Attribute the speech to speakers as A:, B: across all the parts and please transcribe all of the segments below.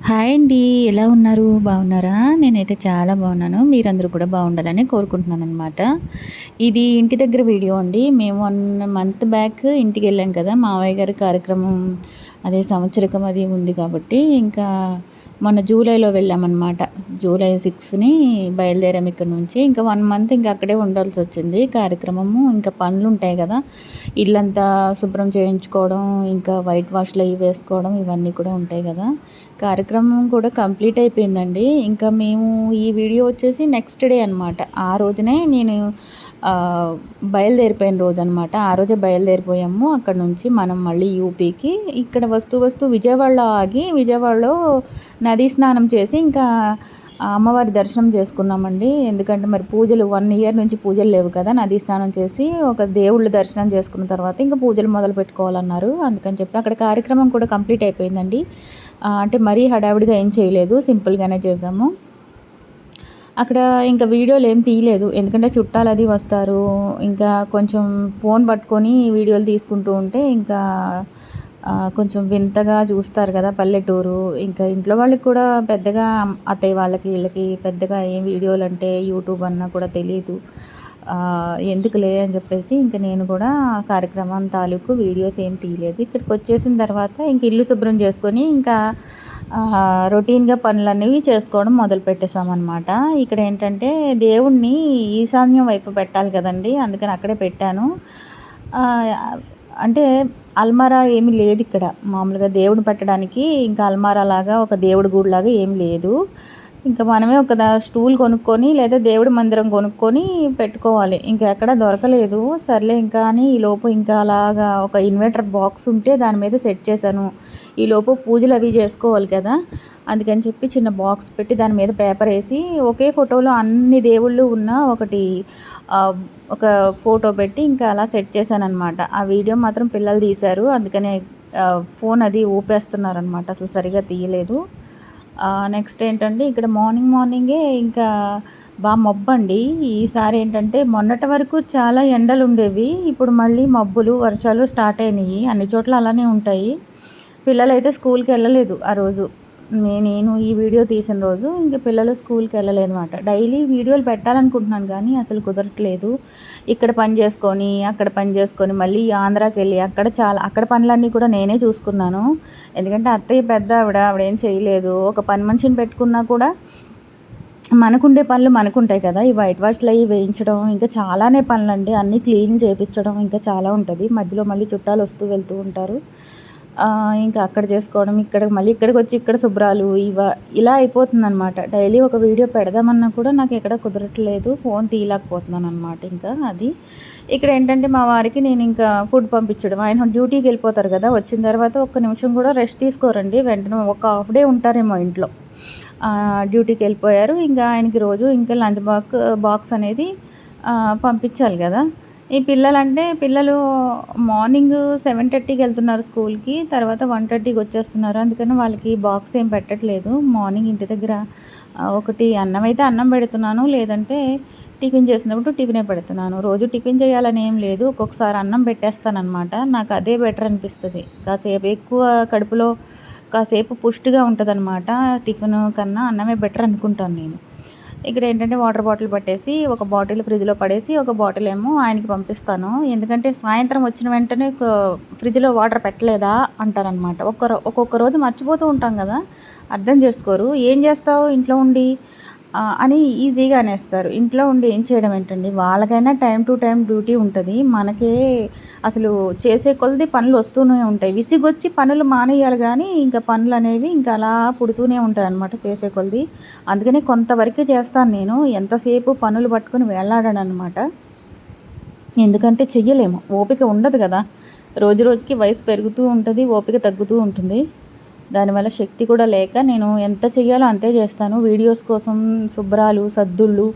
A: Hi అండి. ఎలా ఉన్నారు? బాగున్నారా? నేనైతే చాలా బాగున్నాను. మీరందరూ కూడా బాగుండాలని కోరుకుంటున్నాననమాట. ఇది ఇంటి దగ్గర వీడియో అండి. మేము 1 మంత్ బ్యాక్ ఇంటికెళ్ళాం కదా! మావయ్య గారి కార్యక్రమం అదే సంవత్సరికం అది ఉంది కాబట్టి, ఇంకా మొన్న జూలైలో వెళ్ళామనమాట. జూలై 6ని బయలుదేరాము ఇక్కడి నుంచి. ఇంకా 1 మంత్ ఇంకా అక్కడే ఉండాల్సొచ్చింది కార్యక్రమము. ఇంకా పనులుంటాయి కదా! ఇల్లంతా శుభ్రం చేయించుకోవడం, ఇంకా వైట్ వాష్‌లు అయి వేసుకోవడం ఇవన్నీ కూడా ఉంటాయి కదా! కార్యక్రమం కూడా కంప్లీట్ అయిపోయిందండి. ఇంకా మేము ఈ వీడియో వచ్చేసి నెక్స్ట్ డే అనమాట. ఆ రోజునే నేను ఆహ్, బయలుదేరిపోయిన రోజనమాట. ఆ రోజే బయలుదేరిపోయాము. అక్కడి నుంచి మనం మళ్ళీ యూపీకి. ఇక్కడ వస్తూ విజయవాడలో ఆగి, విజయవాడలో నదీ స్నానం చేసి ఇంకా అమ్మవారి దర్శనం చేసుకున్నామండి. ఎందుకంటే మరి పూజలు 1 ఇయర్ నుంచి పూజలు లేవు కదా! నదీ స్నానం చేసి ఒక దేవుళ్ళ దర్శనం చేసుకున్న తర్వాత ఇంక పూజలు మొదలు పెట్టుకోవాలన్నారు. అందుకని చెప్పి అక్కడ కార్యక్రమం కూడా కంప్లీట్ అయిపోయిందండి. అంటే మరీ హడావిడిగా ఏం చేయలేదు. సింపుల్‌గానే చేసాము. అక్కడ ఇంకా వీడియోలేం తీయలేదు. ఎందుకంటే చుట్టాలది వస్తారు. ఇంకా కొంచెం ఫోన్ పట్టుకొని వీడియోలు తీసుకుంటూ ఉంటే ఇంకా కొంచెం వింతగా చూస్తారు కదా! పల్లెటూరు. ఇంకా ఇంట్లో వాళ్ళకి కూడా పెద్దగా అత్తయ్య వాళ్ళకి, ఈళ్ళకి పెద్దగా ఏం వీడియోలంటే యూట్యూబ్ అన్నా కూడా తెలీదు. ఎందుకులే అని చెప్పేసి ఇంక నేను కూడా కార్యక్రమం తాలూకు వీడియోస్ ఏం తీయలేదు. ఇక్కడికొచ్చేసిన తర్వాత ఇంక ఇల్లు శుభ్రం చేసుకొని ఇంకా రొటీన్‌గా పనులనేవి చేసుకోవడం మొదలుపెట్టేసామనమాట. ఇక్కడేంటంటే దేవుడిని ఈశాన్యం వైపు పెట్టాలి కదండీ! అందుకని అక్కడే పెట్టాను. ఆహ్, అంటే అల్మారా ఏమీ లేదిక్కడ. మామూలుగా దేవుడిని పెట్టడానికి ఇంకా అల్మారా లాగా ఒక దేవుడి గూడులాగా ఏమి లేదు. ఇంకా మనమే ఒక స్టూల్ కొనుక్కొని లేదా దేవుడి మందిరం కొనుక్కొని పెట్టుకోవాలి. ఇంకా ఎక్కడ దొరకలేదు. సర్లే ఇంకా అని ఈలోపు ఇంకా అలాగా ఒక ఇన్వర్టర్ బాక్స్ ఉంటే దాని మీద సెట్ చేశాను. ఈలోపు పూజలు అవి చేసుకోవాలి కదా! అందుకని చెప్పి చిన్న బాక్స్ పెట్టి దాని మీద పేపర్ ఏసి ఒకే ఫోటోలో అన్ని దేవుళ్ళు ఉన్న ఒకటి ఆహ్, ఒక ఫోటో పెట్టి ఇంకా అలా సెట్ చేశాననమాట. ఆ వీడియో మాత్రం పిల్లలు తీశారు. అందుకనే ఫోన్ అది ఊపేస్తున్నారనమాట. అసలు సరిగ్గా తీయలేదు. నెక్స్ట్ ఏంటంటే ఇక్కడ మార్నింగే ఇంకా మబ్బండి. ఈసారి ఏంటంటే మొన్నటి వరకు చాలా ఎండలుండేవి. ఇప్పుడు మళ్ళీ మబ్బులు, వర్షాలు స్టార్ట్ అయినాయి. అన్ని చోట్ల అలానే ఉంటాయి. పిల్లలైతే స్కూల్‌కెళ్ళలేదు ఆ రోజు. నేను ఈ వీడియో తీసిన రోజు ఇంక పిల్లలు స్కూల్‌కెళ్ళలేదన్నమాట. డైలీ వీడియోలు పెట్టాలనుకుంటున్నాను కానీ అసలు కుదరట్లేదు. ఇక్కడ పని చేసుకొని, అక్కడ పని చేసుకొని, మళ్ళీ ఆంధ్రాకెళ్ళి అక్కడ పనులన్నీ కూడా నేనే చూసుకున్నాను. ఎందుకంటే అత్తయ్య పెద్దావిడ, ఆవిడేం చేయలేదు. ఒక పని మనిషిని పెట్టుకున్నా కూడా మనకుండే పనులు మనకుంటాయి కదా! ఈ వైట్ వాష్‌లయి వేయించడం, ఇంకా చాలానే పనులండి. అన్నీ క్లీన్ చేపిచ్చడం ఇంకా చాలా ఉంటది. మధ్యలో మళ్ళీ చుట్టాలొస్తూ వెళ్తూ ఉంటారు. ఇంకా అక్కడ చేసుకోవడం, మళ్ళీ ఇక్కడికొచ్చి ఇక్కడ శుభ్రాలు ఇలా అయిపోతుందనమాట. డైలీ ఒక వీడియో పెడదామన్నా కూడా నాకెక్కడ కుదరట్లేదు. ఫోన్ తీయలేకపోతున్నాననమాట ఇంకా అది. ఇక్కడేంటంటే మా వారికి నేనింకా ఫుడ్ పంపించడం. ఆయన డ్యూటీకెళ్ళిపోతారు కదా! వచ్చిన తర్వాత ఒక్క నిమిషం కూడా రెస్ట్ తీసుకోరండి. వెంటనే ఒక హాఫ్ డే ఉంటారేమో ఇంట్లో. డ్యూటీకెళ్ళిపోయారు. ఇంకా ఆయనకి రోజు ఇంకా లంచ్ బాక్స్ అనేది పంపించాలి కదా! ఈ పిల్లలు మార్నింగ్ 7:30కి వెళ్తున్నారు స్కూల్‌కి. తర్వాత 1:30కి వచ్చేస్తున్నారు. అందుకని వాళ్ళకి బాక్స్ ఏం పెట్టట్లేదు. మార్నింగ్ ఇంటి దగ్గర ఒకటి అన్నమైతే అన్నం పెడుతున్నాను. లేదంటే టిఫిన్ చేసినప్పుడు టిఫినే పెడుతున్నాను. రోజు టిఫిన్ చేయాలని ఏం లేదు. ఒక్కొక్కసారి అన్నం పెట్టేస్తాననమాట. నాకు అదే బెటర్ అనిపిస్తది. కాసేపు ఎక్కువ కడుపులో కాసేపు పుష్టిగా ఉంటదనమాట. టిఫిను కన్నా అన్నమే బెటర్ అనుకుంటాను నేను. ఇక్కడేంటంటే వాటర్ బాటిల్ పట్టేసి, ఒక బాటిల్ ఫ్రిడ్జ్‌లో పడేసి, ఒక బాటిల్ ఏమో ఆయనకి పంపిస్తాను. ఎందుకంటే సాయంత్రం వచ్చిన వెంటనే ఫ్రిడ్జ్‌లో వాటర్ పెట్టలేదా అంటారనమాట. ఒక్కొక్క రోజు మర్చిపోతూ ఉంటాం గదా! అర్థం చేసుకోరు. ఏం చేస్తావు ఇంట్లో ఉండి అని ఈజీగా అనేస్తారు. ఇంట్లో ఉండి ఏం చేయడం ఏంటండి? వాళ్ళకైనా టైమ్ టు టైమ్ డ్యూటీ ఉంటది. మనకే అసలు చేసే కొలది పనులు వస్తూనే ఉంటాయి. విసిగొచ్చి పనులు మానేయాలి గానీ, ఇంక పనులనేవి ఇంక అలా పుడుతూనే ఉంటాయన్నమాట చేసే కొలది. అందుకనే కొంతవరకే చేస్తాను నేను. ఎంతసేపు పనులు పట్టుకొని వేళ్ళాడననమాట. ఎందుకంటే చెయ్యలేము. ఓపిక ఉండదు గదా! రోజు రోజుకి వయసు పెరుగుతూ ఉంటది. ఓపిక తగ్గుతూ ఉంటుంది. దానివల్ల శక్తి కూడా లేక నేను ఎంత చెయ్యాలో అంతే చేస్తాను. వీడియోస్ కోసం శుభ్రాలు, సద్దుళ్ళు,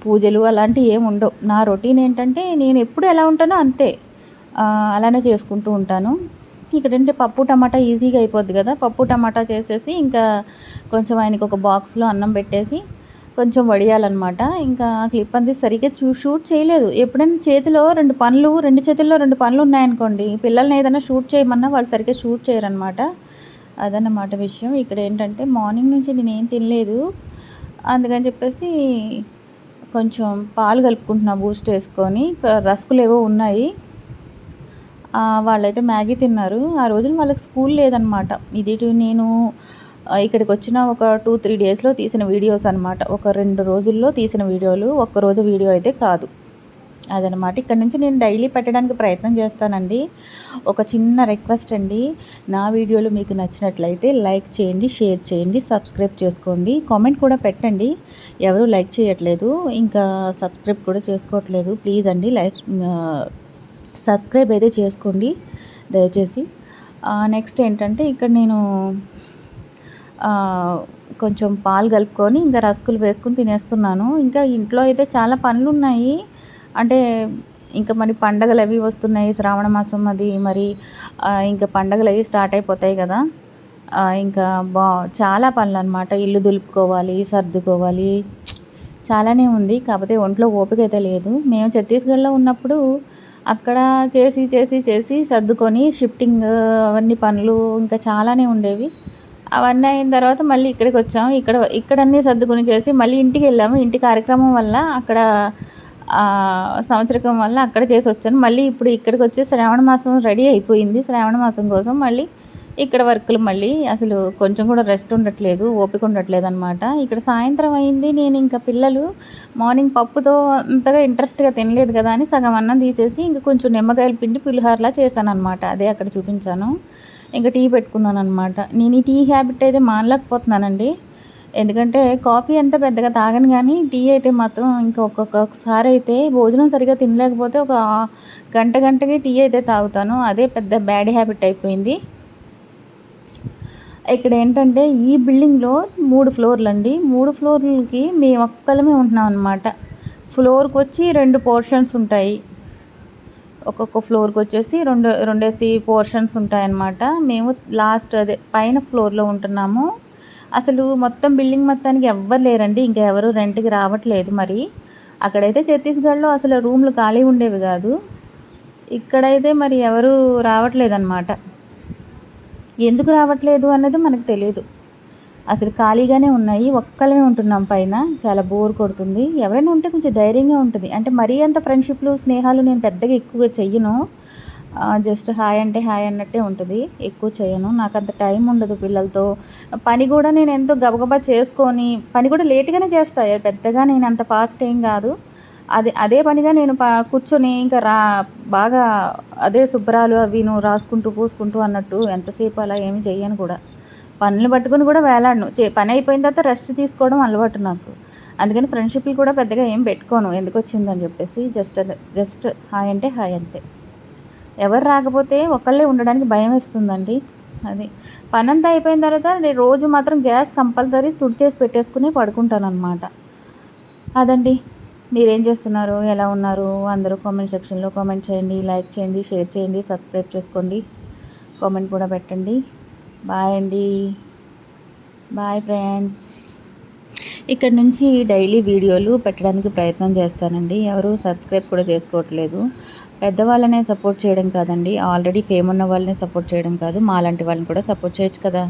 A: పూజలు అలాంటివి ఏమి ఉండవు. నా రొటీన్ ఏంటంటే నేను ఎప్పుడు ఎలా ఉంటానో అంతే. అలానే చేసుకుంటూ ఉంటాను. ఇక్కడంటే పప్పు, టమాటా ఈజీగా అయిపోద్ది కదా! పప్పు, టమాటా చేసేసి ఇంకా కొంచెం ఆయనకి ఒక బాక్స్‌లో అన్నం పెట్టేసి కొంచెం వడియాలనమాట. ఇంకా క్లిప్ అంతా సరిగ్గా షూట్ చేయలేదు. ఎప్పుడైనా రెండు చేతుల్లో 2 పనులు ఉన్నాయనుకోండి, పిల్లల్ని ఏదైనా షూట్ చేయమన్నా వాళ్ళు సరిగ్గా షూట్ చేయరనమాట. అదన్నమాట విషయం. ఇక్కడ ఏంటంటే మార్నింగ్ నుంచి నేనేం తినలేదు. అందుకని చెప్పేసి కొంచెం పాలు కలుపుకుంటున్నా బూస్ట్ వేసుకొని. రస్కులేవో ఉన్నాయి. వాళ్ళైతే మ్యాగీ తిన్నారు. ఆ రోజున వాళ్ళకి స్కూల్ లేదనమాట. నేను ఇక్కడికొచ్చిన ఒక 2, 3 డేస్‌లో తీసిన వీడియోస్ అనమాట. ఒక 2 రోజుల్లో తీసిన వీడియోలు. ఒక్కరోజు వీడియో అయితే కాదు. అదనమాట. ఇక్కడ నుంచి నేను డైలీ పెట్టడానికి ప్రయత్నం చేస్తానండి. ఒక చిన్న రిక్వెస్ట్ అండి. నా వీడియోలు మీకు నచ్చినట్లయితే లైక్ చేయండి, షేర్ చేయండి, సబ్స్క్రైబ్ చేసుకోండి. కామెంట్ కూడా పెట్టండి. ఎవరు లైక్ చేయట్లేదు. ఇంకా సబ్స్క్రైబ్ కూడా చేసుకోవట్లేదు. ప్లీజ్ అండి సబ్స్క్రైబ్ అయితే చేసుకోండి దయచేసి. నెక్స్ట్ ఏంటంటే ఇక్కడ నేను కొంచెం పాలు కలుపుకొని ఇంకా రస్కులు వేసుకొని తినేస్తున్నాను. ఇంకా ఇంట్లో అయితే చాలా పనులున్నాయి. అంటే ఇంకా మరి పండగలు అవి వస్తున్నాయి. శ్రావణ మాసం అది మరి ఇంకా పండగలు అవి స్టార్ట్ అయిపోతాయి కదా. ఇంకా చాలా పనులు అనమాట. ఇల్లు దులుపుకోవాలి, సర్దుకోవాలి, చాలానే ఉంది. కాకపోతే ఒంట్లో ఓపిక అయితే లేదు. మేము ఛత్తీస్గఢ్లో ఉన్నప్పుడు అక్కడ చేసి చేసి చేసి సర్దుకొని షిఫ్టింగ్ అవన్నీ పనులు ఇంకా చాలానే ఉండేవి. అవన్నీ అయిన తర్వాత మళ్ళీ ఇక్కడికి వచ్చాము. ఇక్కడన్నీ సర్దుకొని చేసి మళ్ళీ ఇంటికి వెళ్ళాము. ఇంటి కార్యక్రమం వల్ల అక్కడ సంవత్సరకం వల్ల అక్కడ చేసి వచ్చాను. మళ్ళీ ఇప్పుడు ఇక్కడికి వచ్చి శ్రావణ మాసం రెడీ అయిపోయింది. శ్రావణ మాసం కోసం మళ్ళీ ఇక్కడ వర్కులు మళ్ళీ అసలు కొంచెం కూడా రెస్ట్ ఉండట్లేదు, ఓపిక ఉండట్లేదు అనమాట. ఇక్కడ సాయంత్రం అయింది. నేను ఇంకా పిల్లలు మార్నింగ్ పప్పుతో అంతగా ఇంట్రెస్ట్గా తినలేదు కదా అని సగం అన్నం తీసేసి ఇంక కొంచెం నిమ్మకాయలు పిండి పులిహోరలా చేశాను అనమాట. అదే అక్కడ చూపించాను. ఇంకా టీ పెట్టుకున్నాను అనమాట. నేను ఈ టీ హ్యాబిట్ అయితే మానలేకపోతున్నానండి. ఎందుకంటే కాఫీ అంత పెద్దగా తాగను, కానీ టీ అయితే మాత్రం ఇంకా ఒక్కొక్కసారి అయితే భోజనం సరిగా తినలేకపోతే ఒక గంటకి టీ అయితే తాగుతాను. అదే పెద్ద బ్యాడ్ హ్యాబిట్ అయిపోయింది. ఇక్కడ ఏంటంటే ఈ బిల్డింగ్లో 3 ఫ్లోర్లు అండి. 3 ఫ్లోర్లకి మేము ఒక్కళ్ళమే ఉంటున్నాం అనమాట. ఫ్లోర్కి వచ్చి 2 పోర్షన్స్ ఉంటాయి. ఒక్కొక్క ఫ్లోర్కి వచ్చేసి రెండేసి పోర్షన్స్ ఉంటాయన్నమాట. మేము లాస్ట్ అదే పైన ఫ్లోర్లో ఉంటున్నాము. అసలు మొత్తం బిల్డింగ్ మొత్తానికి ఎవ్వరు లేరండి. ఇంకా ఎవరు రెంట్కి రావట్లేదు. మరి అక్కడైతే ఛత్తీస్గఢ్లో అసలు రూమ్లు ఖాళీ ఉండేవి కాదు. ఇక్కడైతే మరి ఎవరు రావట్లేదన్నమాట. ఎందుకు రావట్లేదు అన్నది మనకు తెలియదు. అసలు ఖాళీగానే ఉన్నాయి. ఒక్కళ్ళమే ఉంటున్నాం పైన. చాలా బోర్ కొడుతుంది. ఎవరైనా ఉంటే కొంచెం ధైర్యంగా ఉంటుంది. అంటే మరీ అంత ఫ్రెండ్షిప్లు స్నేహాలు నేను పెద్దగా ఎక్కువగా చెయ్యను. జస్ట్ హాయ్ అంటే హాయ్ అన్నట్టే ఉంటుంది. ఎక్కువ చేయను. నాకు అంత టైం ఉండదు పిల్లలతో. పని కూడా నేను ఎంతో గబగబా చేసుకొని పని కూడా లేట్గానే చేస్తా. పెద్దగా నేను అంత ఫాస్ట్ ఏం కాదు. అదే పనిగా నేను కూర్చొని ఇంకా బాగా అదే శుభ్రాలు అవి నువ్వు రాసుకుంటూ పూసుకుంటూ అన్నట్టు ఎంతసేపు అలా ఏమి చెయ్యను కూడా. పనులు పట్టుకుని కూడా వేలాడను. పని అయిపోయిన తర్వాత రెస్ట్ తీసుకోవడం అలవాటు నాకు. అందుకని ఫ్రెండ్షిప్లు కూడా పెద్దగా ఏం పెట్టుకోను. ఎందుకు వచ్చిందని చెప్పేసి జస్ట్ హాయ్ అంటే హాయ్ అంతే. ఎవరు రాకపోతే ఒక్కళ్ళే ఉండడానికి భయం వేస్తుందండి. అది పనంతా అయిపోయిన తర్వాత నేను రోజు మాత్రం గ్యాస్ కంపల్సరీ తుడిచేసి పెట్టేసుకుని పడుకుంటాను అనమాట. అదండి. మీరేం చేస్తున్నారు, ఎలా ఉన్నారు అందరూ కామెంట్ సెక్షన్లో కామెంట్ చేయండి, లైక్ చేయండి, షేర్ చేయండి, సబ్స్క్రైబ్ చేసుకోండి, కామెంట్ కూడా పెట్టండి. బాయ్ అండి. Bye friends. ఇక్కడ నుంచి డైలీ వీడియోలు పెట్టడానికి ప్రయత్నం చేస్తానండి. ఎవరు సబ్స్క్రైబ్ కూడా చేసుకోవట్లేదు. పెద్దవాళ్ళనే సపోర్ట్ చేయడం కాదండి, ఆల్రెడీ ఫేమ్ ఉన్న వాళ్ళని సపోర్ట్ చేయడం కాదు, మాలాంటి వాళ్ళని కూడా సపోర్ట్ చేయొచ్చు కదా.